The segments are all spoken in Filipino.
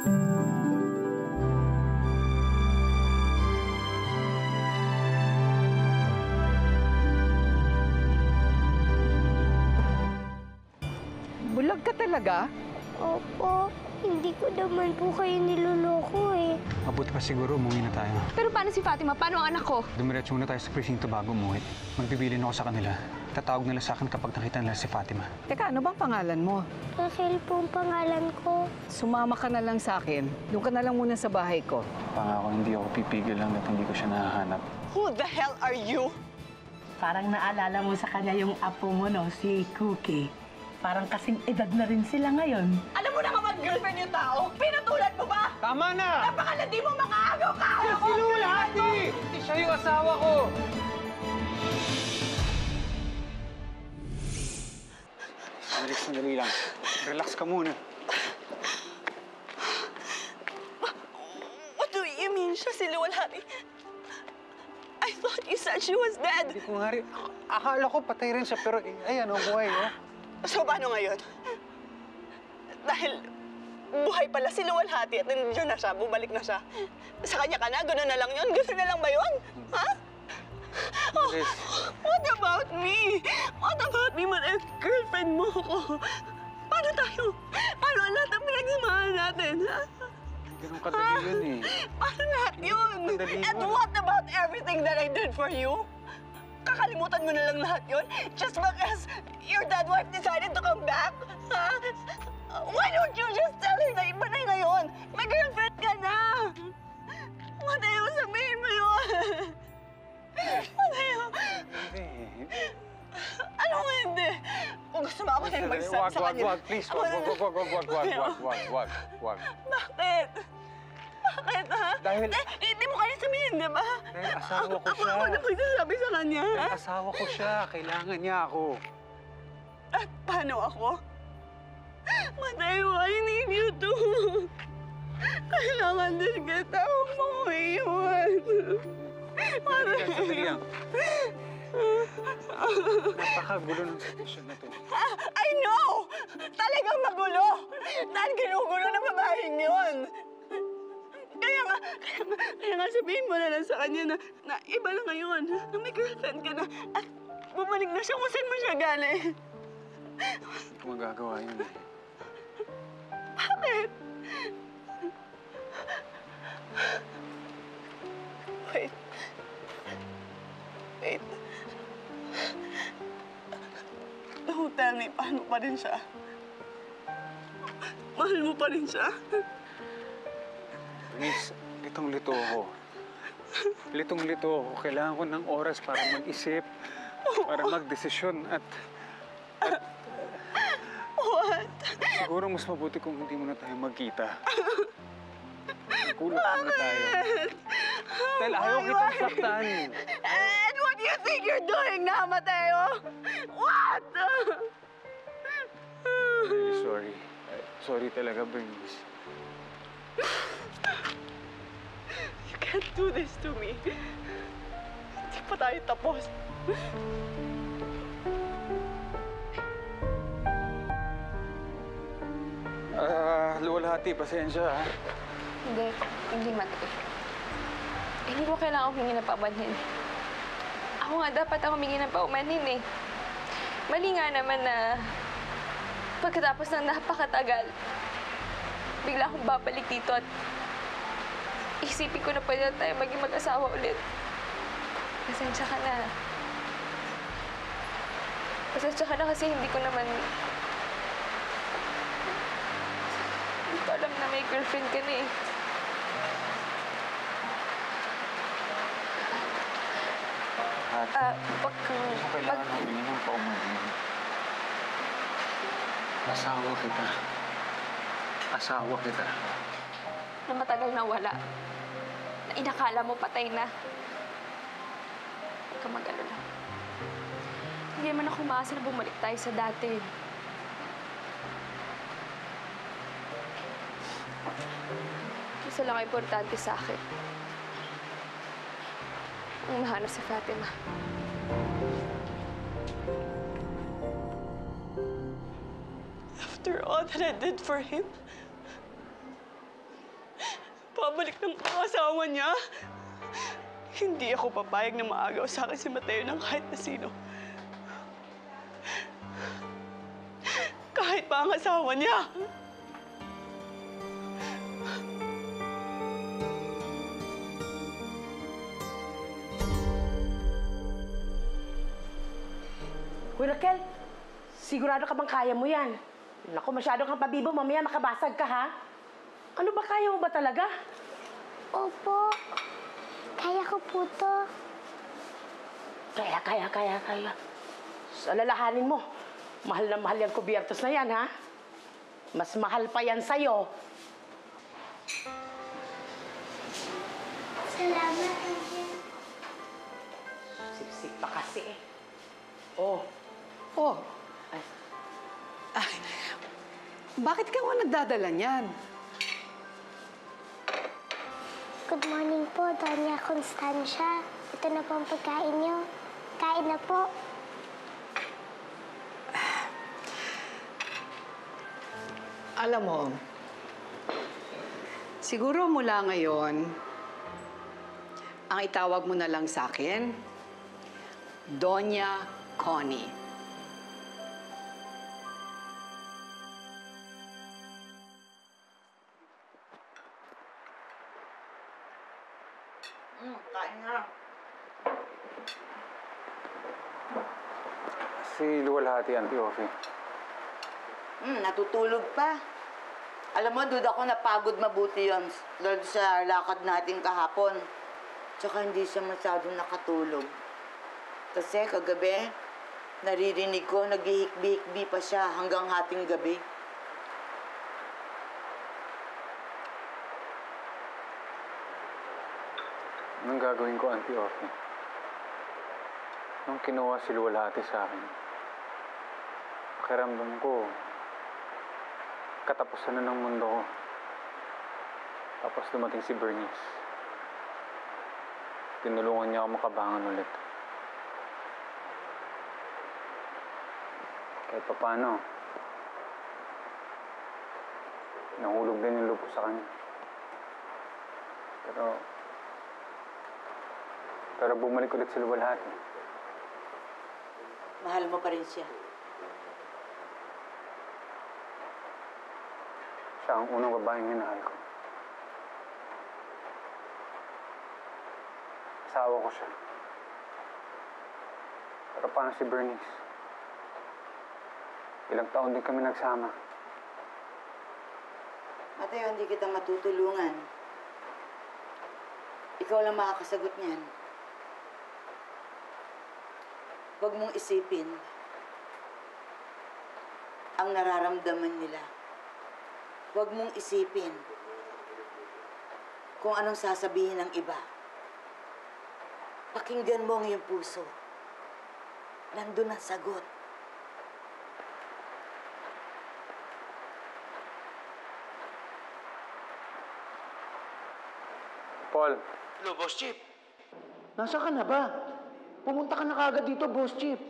Bulag ka talaga? Opo, hindi ko naman po kayo niloloko eh. Mabuti pa siguro umuwi na tayo. Pero paano si Fatima? Paano ang anak ko? Dumiretso muna tayo sa presinto bago umuwi. Magbibilin ako sa kanila. Tatawag nila sa akin kapag nakita nila si Fatima. Teka, ano bang pangalan mo? Rachel po ang pangalan ko. Sumama ka na lang sa akin. Doon ka na lang muna sa bahay ko. Pangako hindi ako pipigil lang at hindi ko siya nahahanap. Who the hell are you? Parang naalala mo sa kanya yung apo mo, no? Si Cookie. Parang kasing edad na rin sila ngayon. Alam mo na nga girlfriend yung tao? Pinatulad mo ba? Tama na! Napakalandi mo mga agaw ka! Si Lulati! Hindi siya yung asawa ko! Sandali lang. Relax ka muna. What do you mean siya si Luwalhati? I thought you said she was dead. Hindi ko nga rin. Akala ko patay rin siya pero ayan o, buhay o. So paano ngayon? Dahil buhay pala si Luwalhati at nandiyan na siya, bumalik na siya. Sa kanya ka na? Gano'n na lang yun? Gano'n na lang ba yun? Ha? Oh, what about me? What about me man girlfriend mo ko? Paano tayo? Paano ang lahat ng pinagsamahan natin? Ha? Ganun kadali yun eh. Paano lahat yun? And what about everything that I did for you? Kakalimutan mo na lang lahat yun? Just because your dead wife decided to come back? Ha? Why don't you just tell her na iba na ngayon? May girlfriend ka na! Mateo, sabihin mo yun! Mateo! Hindi. Ano nga hindi? Kung gusto mo ako na yung magsabi sa kanya... Wag, please. Wag. Bakit? Bakit, ha? Dahil... Hindi mo kaya sabihin, di ba? Dahil asawa ko siya. Ako na magsasabi sa kanya, ha? Dahil asawa ko siya. Kailangan niya ako. At paano ako? Mateo, I need you too. Kailangan din kita. Huwag mo ko iiwan. Sandali lang. Napakagulo ng sitwasyon na to. I know! Talagang magulo! Dahil ginugulo ng babaeng yun! Kaya nga sabihin mo na lang sa kanya na iba na ngayon, na may girlfriend ka na, at bumalik na siya kung saan mo siya galing. Hindi ko magagawa yun eh. Bakit? Wait. Don't tell me, paano pa rin siya? Mahal mo pa rin siya? Miss, litong-lito ako. Litong-lito ako. Kailangan ko ng oras para mag-isip, para mag-desisyon at... What? Siguro mas mabuti kung hindi mo na tayo magkita. Kulot na tayo. Dahil ayaw kitang saktan. And what do you think you're doing now, Mateo? What? Really sorry. Sorry talaga, Bernice. You can't do this to me. Hindi pa tayo tapos. Luwalhati, pasensya ha. Hindi Mateo. Hindi ko kailangan humingi ng paumanhin. Ako nga dapat ako humingi ng paumanhin eh. Mali nga naman na pagkatapos ng napakatagal, bigla akong babalik dito at isipin ko na pwede tayo maging mag-asawa ulit. Pasensya ka na. Pasensya ka na kasi hindi ko alam na may girlfriend ka na eh. Kailangan humingi ng paumanhin. Asawa kita. Na matagal na wala. Na inakala mo patay na. Huwag ka mag-alala. Hindi naman ako umaasa na bumalik tayo sa dati. Isa lang ang importante sa akin. Ang mahanap si Fatima. After all that I did for him, pabalik ng asawa niya. Hindi ako papayag na maagaw sa akin si Mateo ng kahit na sino. Kahit pa ang asawa niya. Hoy, Raquel, sigurado ka bang kaya mo yan? Naku, masyado kang pabibo, mamaya makabasag ka, ha? Ano ba, kaya mo ba talaga? Opo. Kaya ko po to. Kaya. Alalahanin mo, mahal na mahal yung kubyertos na yan, ha? Mas mahal pa yan sa'yo. Salamat, Angel. Sip-sip pa kasi, eh. Oh, Oh. Ay, bakit ka mo nagdadala niyan? Good morning po, Doña Constancia. Ito na po ang pagkain niyo. Kain na po. Alam mo, siguro mula ngayon, ang itawag mo na lang sa akin, Doña Connie. kain nga. Si Luwalhati, Auntie Ophie. Natutulog pa. Alam mo, duda ko napagod mabuti yun dahil sa lakad natin kahapon. Tsaka hindi siya masyadong nakatulog. Kasi kagabi, naririnig ko, naghihikbi-hikbi pa siya hanggang hating gabi. Anong gagawin ko, Auntie Ophie? Nung kinuha si Luwalhati sa akin, pakiramdam ko, katapusan na ng mundo ko. Tapos dumating si Bernice. Tinulungan niya ako makabangon ulit. Kahit pa paano, nahulog din yung loob ko sa kanya. Pero bumalik ulit si Luwalhati. Mahal mo pa rin siya. Siya ang unang babaeng minahal ko. Asawa ko siya. Pero paano si Bernice? Ilang taon din kami nagsama. Mateo, hindi kita matutulungan. Ikaw lang makakasagot niyan. Huwag mong isipin ang nararamdaman nila. Huwag mong isipin kung anong sasabihin ng iba. Pakinggan mo ang iyong puso. Nandun ang sagot. Paul, Hello, Boss Chip. Nasaan ka na ba? Pumunta ka na kagad dito, Boss Chip.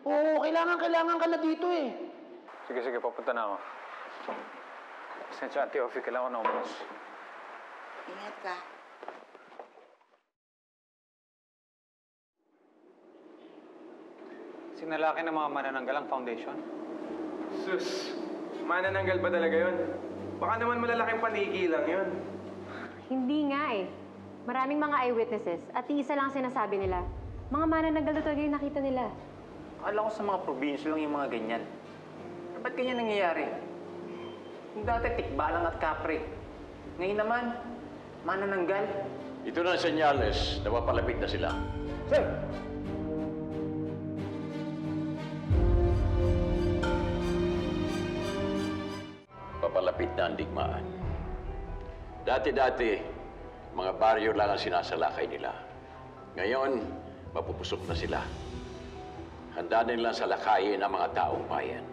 Oo, kailangan ka na dito eh. sige, papunta na ako. Pasensya, Auntie Ophie, kailangan ko na umalis. Ingat ka. Sinalaki ng mga manananggalang foundation? Sus, manananggal ba talaga yun? Baka naman malalaking paniki lang yun. Hindi nga eh. Maraming mga eyewitnesses at iisa lang ang sinasabi nila. Mga manananggal na talaga yung nakita nila. Akala ko sa mga probinsya lang yung mga ganyan. Ba't ganyan nangyayari? Yung dati tikbalang at kapre. Ngayon naman, manananggal. Ito na ang senyales na mapalapit na sila. Sir! Papalapit na ang digmaan. Dati-dati, mga baryo lang ang sinasalakay nila. Ngayon, mapupusok na sila. Handa nilang salakayin ang mga taong bayan.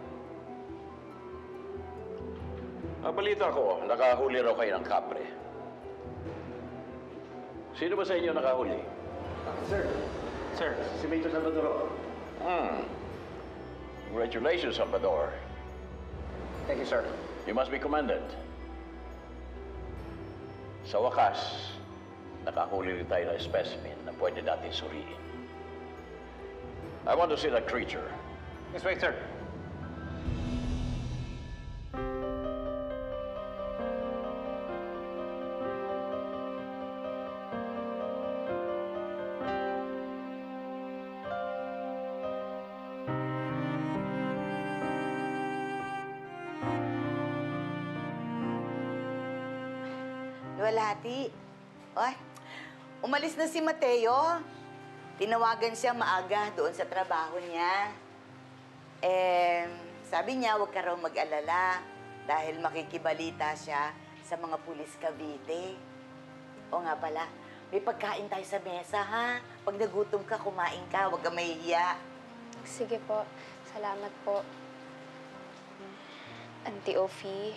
Balita ko, nakahuli raw kayo ng kapre. Sino ba sa inyo nakahuli? Sir, si Major Salvador. Congratulations, Salvador. Thank you, sir. You must be commended. Sa wakas, nakahuli rin tayo ng specimen na pwede natin suriin. I want to see that creature. Yes, wait, sir. Luwalhati. Oy, umalis na si Mateo. Tinawagan siya maaga doon sa trabaho niya. Sabi niya, huwag ka raw mag-alala dahil makikibalita siya sa mga pulis Cavite. O nga pala, may pagkain tayo sa mesa, ha? Pag nagutom ka, kumain ka, huwag ka mahihiya. Sige po. Salamat po. Auntie Ophie,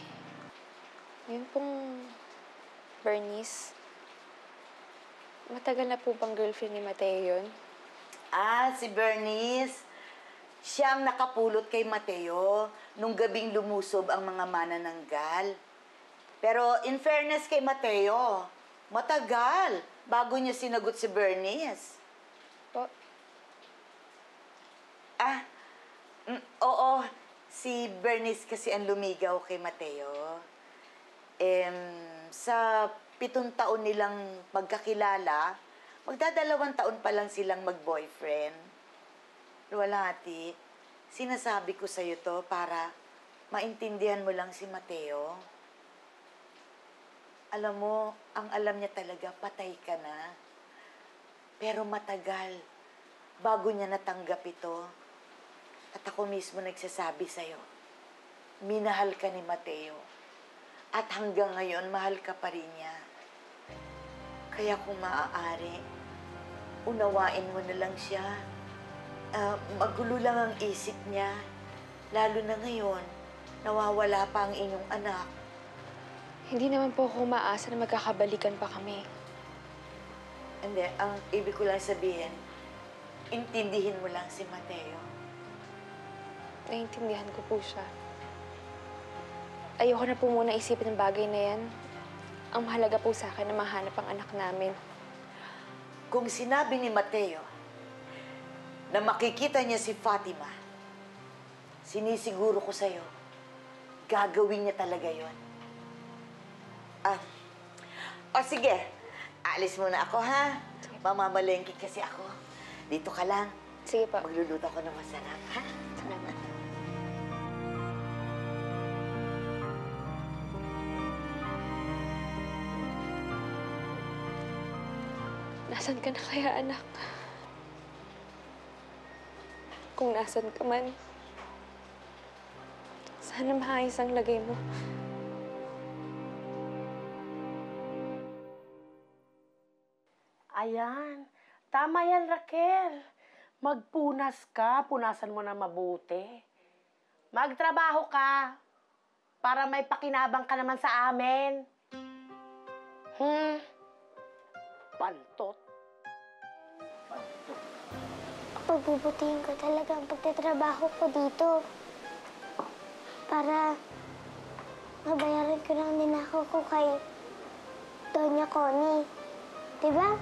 yun pong Bernice, matagal na po bang girlfriend ni Mateo yun? Ah, si Bernice. Siya ang nakapulot kay Mateo nung gabing lumusob ang mga manananggal. Pero in fairness kay Mateo, matagal bago niya sinagot si Bernice. Po? Oo. Si Bernice kasi ang lumigaw kay Mateo. Sa 7 taon nilang pagkakilala, magdadalawang taon pa lang silang mag-boyfriend. Luwalhati, sinasabi ko sa'yo to para maintindihan mo lang si Mateo. Alam mo, ang alam niya talaga, patay ka na. Pero matagal, bago niya natanggap ito. At ako mismo nagsasabi sa'yo, minahal ka ni Mateo. At hanggang ngayon, mahal ka pa rin niya. Kaya kung maaari, unawain mo na lang siya. Magulo lang ang isip niya. Lalo na ngayon, nawawala pa ang inyong anak. Hindi naman po ako umaasa na magkakabalikan pa kami. Hindi, ang ibig ko lang sabihin, intindihin mo lang si Mateo. Naiintindihan ko po siya. Ayoko na po muna isipin ng bagay na yan. Ang mahalaga po sa akin na mahanap ang anak namin. Kung sinabi ni Mateo na makikita niya si Fatima, sinisiguro ko sa'yo, gagawin niya talaga yon. O sige, alis muna ako, ha? Mamamalengke kasi ako. Dito ka lang. Sige po. Magluluto ako ng masarap, ha? Salamat. Nasaan ka na kaya, anak? Kung nasan ka man, sana maayos ang lagay mo. Ayan. Tama yan, Raquel. Magpunas ka. Punasan mo na mabuti. Magtrabaho ka. Para may pakinabang ka naman sa amin. Pantot. Pagbubutihin ko talaga ang pagtatrabaho ko dito. Para mabayaran ko ng ninakaw ko kay Doña Connie. Diba?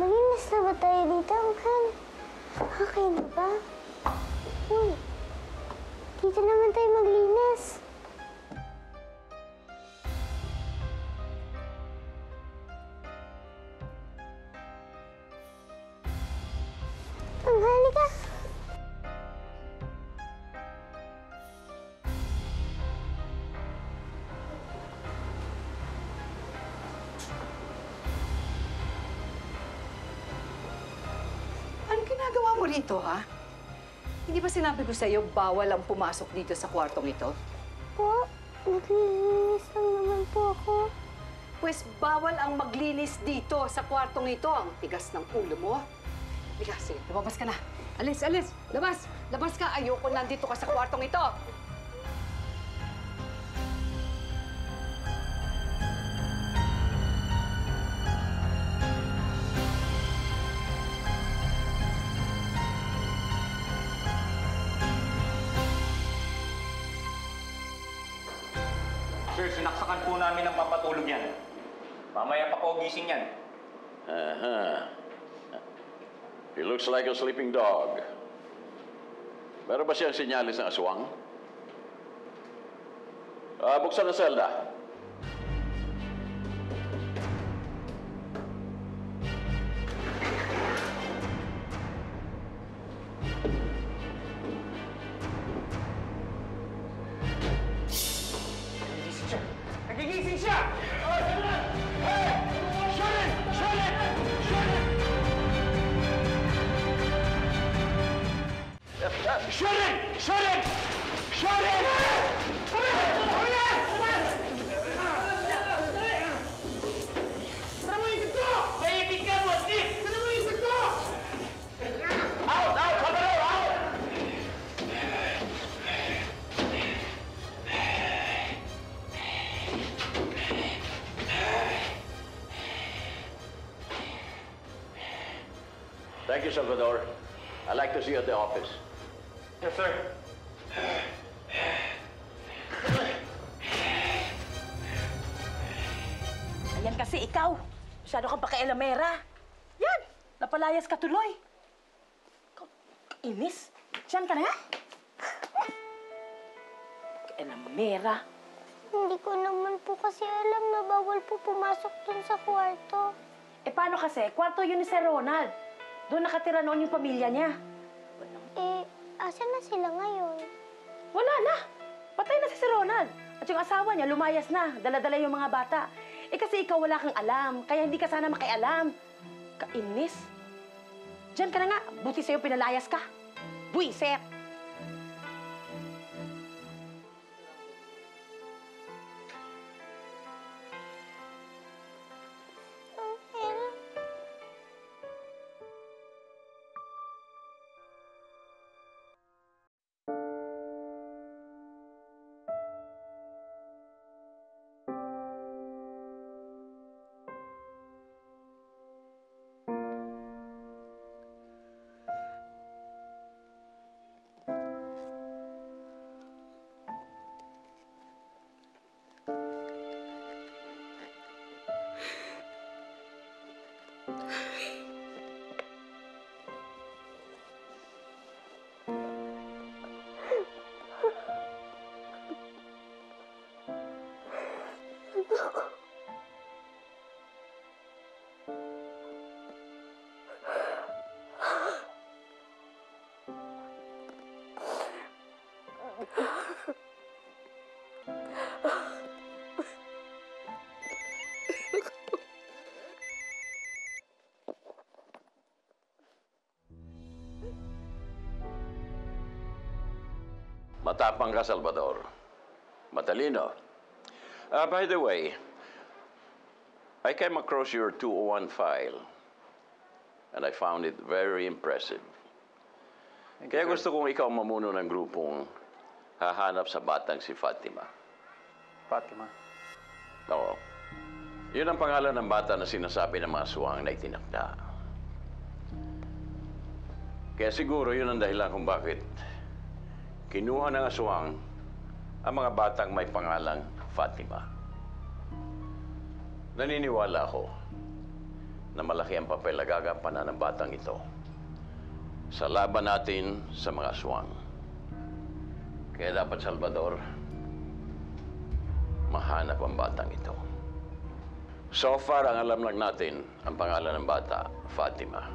Maglinis na ba tayo dito, mahal? Okay na ba? Uy, dito naman tayo maglinis. Halika. Anong ginagawa mo rito, ha? Hindi ba sinabi ko sa'yo, bawal ang pumasok dito sa kwartong ito? Po, naglilinis lang naman po ako. Pues bawal ang maglinis dito sa kwartong ito. Ang tigas ng ulo mo. Halika, sige, lumabas ka na. Alis, alis! Labas! Labas ka! Ayoko nandito ka sa kwartong ito! Sir, sinaksakan po namin ng papatulog yan. Mamaya pa po gising yan. He looks like a sleeping dog. Meron ba siyang sinyalis ng aswang? Buksan ang selda. Nagigising siya! Thank you, Salvador. I'd like to see you at the office. Yes, sir. Ayan kasi ikaw. Masyado kang pakialamera. Yan! Napalayas ka tuloy. Inis? Diyan ka na nga? Pakialamera. Hindi ko naman po kasi alam na bawal po pumasok dun sa kwarto. Eh, paano kasi? Kwarto yun ni Sir Ronald. Doon nakatira noon yung pamilya niya. Eh, asan na sila ngayon? Wala na. Patay na si Sir Ronald. At yung asawa niya, lumayas na. Dala-dala yung mga bata. Eh, kasi ikaw wala kang alam. Kaya hindi ka sana makialam. Kainis. Diyan ka na nga. Buti sa'yo pinalayas ka. Buiset! Matapang ka, Salvador. Matalino. By the way, I came across your 201 file and I found it very impressive. Kaya gusto kong ikaw mamuno ng grupong hahanap sa batang si Fatima. Fatima? Oo. Yun ang pangalan ng bata na sinasabi ng mga aswang na itinakda. Kaya siguro yun ang dahilan kung bakit kinuha ng aswang ang mga batang may pangalang Fatima. Naniniwala ako na malaki ang papel na gagampanan ng batang ito sa laban natin sa mga aswang. Kaya dapat, Salvador, mahanap ang batang ito. So far, ang alam lang natin ang pangalan ng bata, Fatima.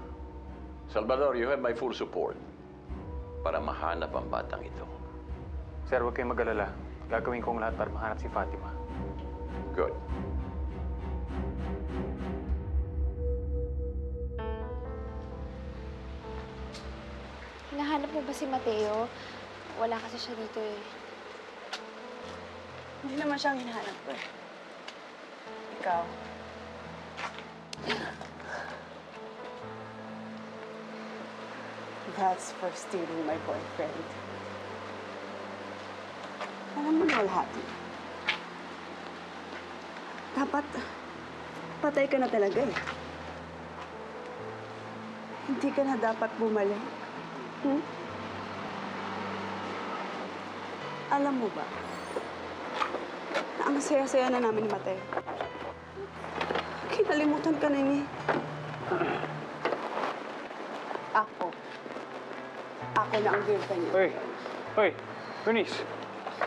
Salvador, you have my full support para mahanap ang batang ito. Sir, huwag kayong mag-alala. Gagawin kong lahat para mahanap si Fatima. Good. Hinahanap mo ba si Mateo? Wala kasi siya dito eh. Hindi naman siyang hinahanap ko eh. Ikaw. That's for stealing my boyfriend. Alam mo na lahat. Dapat, patay ka na talaga eh. Hindi ka na dapat bumalik. Hmm? Alam mo ba, na ang saya-saya na namin ni Mateo. Kinalimutan ka na ni. Ako na ang girlfriend niya. Hoy, Eunice.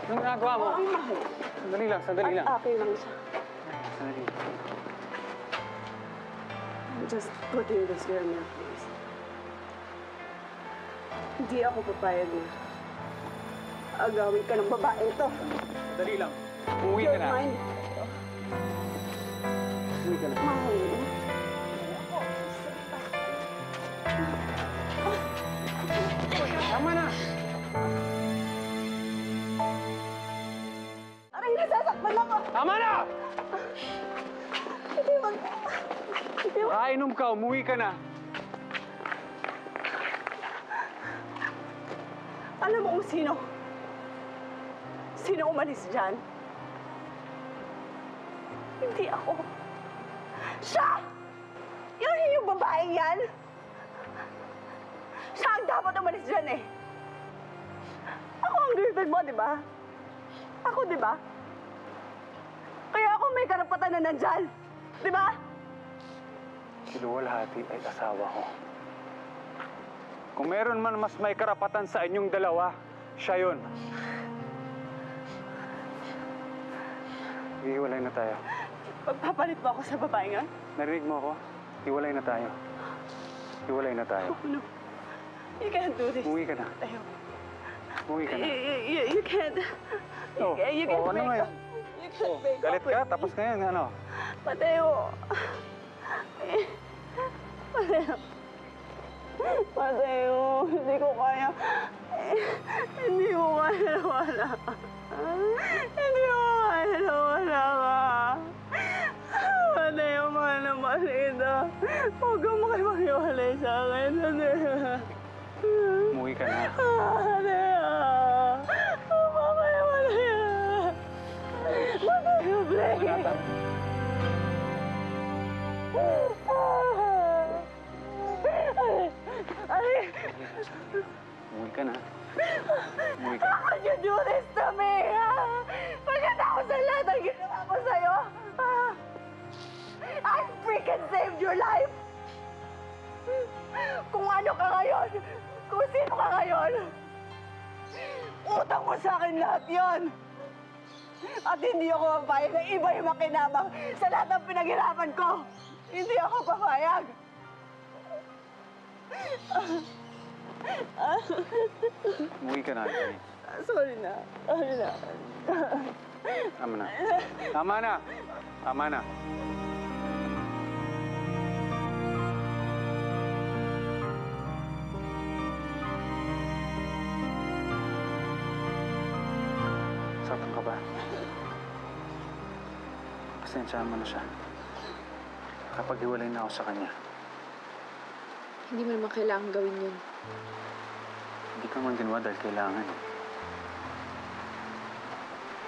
Anong ginagawa mo? Ay, mahal. Sandali lang. At akin lang siya. Sandali. I'm just putting this girl in your place. Hindi ako papayag na agawin ka ng babae ito. Sandali lang. Umuwi ka na. Don't mind. Umuwi ka na. Mahal. Tama na! Aray, nasasaktan lang ako. Tama na! Hindi mag... Inom ka, umuwi ka na. Alam mo kung sino? Sino umalis dyan? Hindi ako. Siya! Yung babaeng yan! Siya ang dapat umalis dyan eh. Ako ang girlfriend mo, di ba? Ako, di ba? Kaya ako may karapatan na nandyan. Di ba? Si Luwalhati ay asawa ko. Kung meron man mas may karapatan sa inyong dalawa, siya yun. Hiwalay na tayo. Pagpapalit mo ako sa babaeng yan? Narinig mo ako? Hiwalay na tayo. Hiwalay na tayo. No. You can't do this. Umuwi ka na. Tayo. Umuwi ka na. You can't. You can't ano break ngayon? up. You can't break Galit up ka? with Tapos me. ngayon, ano? Mateo. Mateo. Mateo, hindi ko kaya. Hindi ko kaya na wala ka. Hindi ko kaya na wala ka. Mateo, mahal na mahal kita. Huwag kang makipaghiwalay sa akin. Umuwi ka na. Mateo. Huwag kang makipaghiwalay. Mateo, please. Umuwi ka na. Umuwi ka na. How could you do this to me? Pagkatapos sa lahat ang ginawa ko sa'yo, I freaking saved your life! Kung ano ka ngayon, kung sino ka ngayon, utang mo sa akin lahat yon. At hindi ako papayag na iba yung makinabang sa lahat ng pinaghirapan ko. Hindi ako papayag. Umuwi ka na. Sorry na. Sorry na. Tama na. Tama na. Tama na. Saktan ka ba? Pasensyaan mo na siya. Kapag hiwalay na ako sa kanya, Hindi mo naman kailangan gawin yun. hindi ka man ginawa dahil kailangan.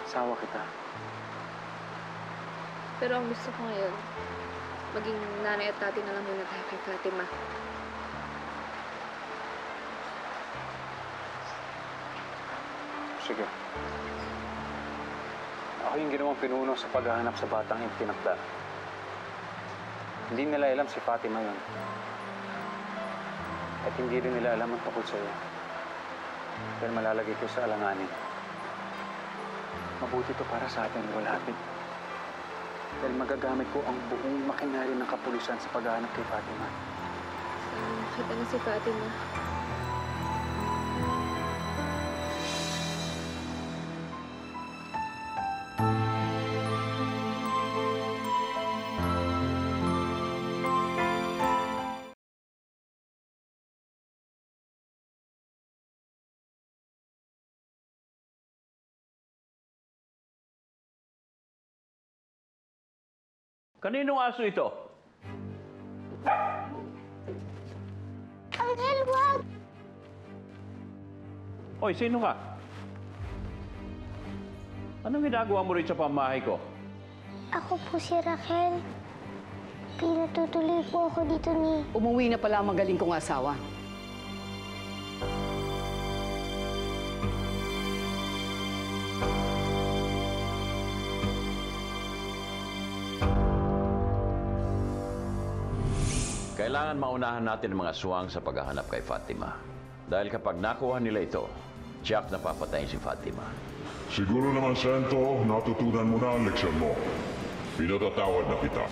Sawa kita. Pero ang gusto ko ngayon, maging nanay at tati na lang muna tayo kay Fatima. Sige. Ako yung ginawang pinuno sa paghahanap sa batang itinakda. Hindi nila alam si Fatima yun. At hindi rin nila alam ang tungkol sa'yo. Dahil malalagay ko sa alanganin. Mabuti to para sa atin, Luwalhati. Dahil magagamit ko ang buong makinarya ng kapulisan sa paghahanap kay Fatima. Makita na si Fatima. Kaninong aso ito? Uncle, wag! Hoy, sino ka? Anong ginagawa mo rin sa pamahay ko? Ako po si Raquel. Pinatutuloy po ako dito ni... Umuwi na pala ang magaling kong asawa. Kailangan maunahan natin ang mga aswang sa paghahanap kay Fatima. Dahil kapag nakuha nila ito, tiyak na papatayin si Fatima. Siguro naman, Sento, natutunan mo na ang leksyon mo. Pinatatawad na kita.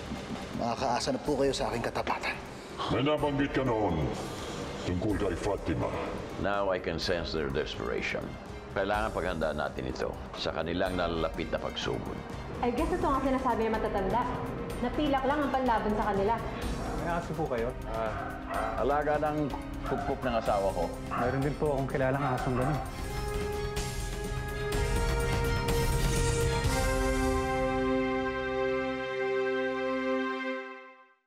Makakaasa na po kayo sa aking katapatan. May nabanggit ka noon tungkol kay Fatima. Now I can sense their desperation. Kailangan paghandaan natin ito sa kanilang nalalapit na pagsugod. I guess ito ang sinasabi ng matatanda. Napilak lang ang panlaban sa kanila. May aso po kayo? Alaga ng pupuk ng asawa ko. Mayroon din po akong kilalang asong ganun.